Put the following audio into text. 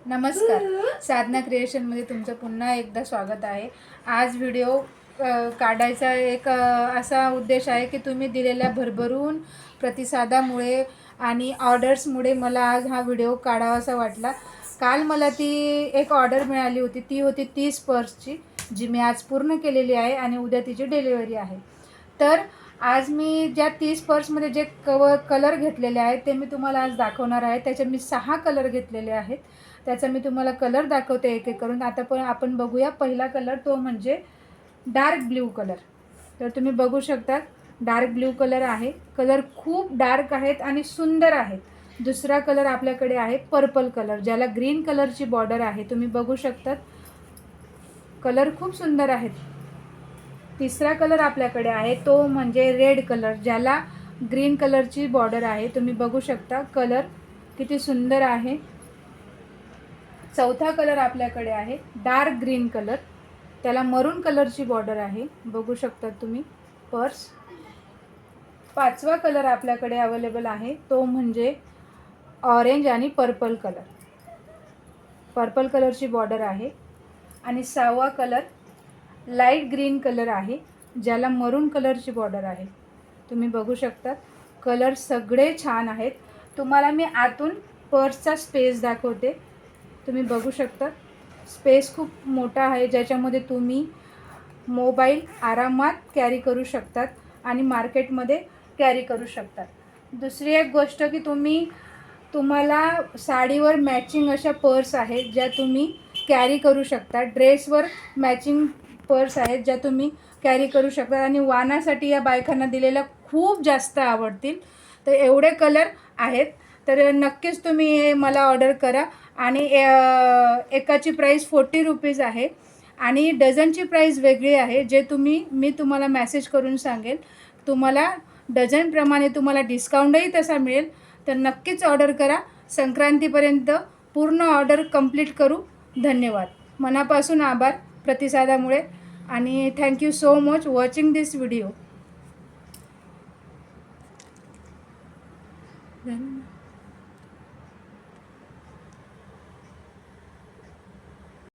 नमस्कार. साधना क्रिएशनमध्ये तुमचं पुन्हा एकदा स्वागत आहे. आज व्हिडिओ काढायचा एक असा उद्देश आहे की तुम्ही दिलेल्या भरभरून प्रतिसादामुळे आणि ऑर्डर्समुळे मला आज हा व्हिडिओ काढावासा वाटला. काल मला ती एक ऑर्डर मिळाली होती, ती होती 30 पर्सची, जी मी आज पूर्ण केलेली आहे आणि उद्या तिची डिलिव्हरी आहे. तर आज मी ज्या 30 पर्समध्ये जे कलर घेतलेले आहेत ते मी तुम्हाला आज दाखवणार आहे. त्याचे मी 6 कलर घेतलेले आहेत. त्याचा मी तुम्हाला कलर दाखवते एक एक करून. आता पण आपण बघूया. पहिला कलर तो म्हणजे डार्क ब्ल्यू कलर. तर तुम्ही बघू शकता डार्क ब्ल्यू कलर आहे. कलर खूप डार्क आहेत आणि सुंदर आहेत. दुसरा कलर आपल्याकडे आहे पर्पल कलर, ज्याला ग्रीन कलरची बॉर्डर आहे. तुम्ही बघू शकता कलर खूप सुंदर आहेत. तिसरा कलर आपल्याकडे आहे तो म्हणजे रेड कलर, ज्याला ग्रीन कलरची बॉर्डर आहे. तुम्ही बघू शकता कलर किती सुंदर आहे. चौथा कलर आपल्याकडे आहे डार्क ग्रीन कलर, त्याला मरून कलरची बॉर्डर आहे. बघू शकता तुम्ही पर्स. पाचवा कलर आपल्याकडे अवेलेबल आहे तो म्हणजे ऑरेंज आणि पर्पल कलर, पर्पल कलरची बॉर्डर आहे. आणि सहावा कलर लाईट ग्रीन कलर आहे, ज्याला मरून कलरची बॉर्डर आहे. तुम्ही बघू शकता कलर सगळे छान आहेत. तुम्हाला मी आतून पर्सचा स्पेस दाखवते. तुम्ही बघू शकता स्पेस खूप मोठा आहे, ज्याच्यामध्ये तुम्ही मोबाईल आरामात कॅरी करू शकतात आणि मार्केटमध्ये कॅरी करू शकतात. दुसरी एक गोष्ट की तुम्हाला साडीवर मॅचिंग अशा पर्स आहेत ज्या तुम्ही कॅरी करू शकता. ड्रेसवर मॅचिंग पर्स आहेत ज्या तुम्ही कॅरी करू शकता आणि वाणासाठी या बायकांना दिलेल्या खूप जास्त आवडतील. तर एवढे कलर आहेत. तर नक्कीच तुम्ही मला ऑर्डर करा. आणि एकाची प्राईस 40 रुपीज आहे आणि डझनची प्राईस वेगळी आहे, जे मी तुम्हाला मेसेज करून सांगेल. तुम्हाला डझनप्रमाणे तुम्हाला डिस्काउंटही तसा मिळेल. तर नक्कीच ऑर्डर करा. संक्रांतीपर्यंत पूर्ण ऑर्डर कंप्लीट करू. धन्यवाद. मनापासून आभार प्रतिसादामुळे आणि थँक्यू सो मच वॉचिंग दिस व्हिडिओ.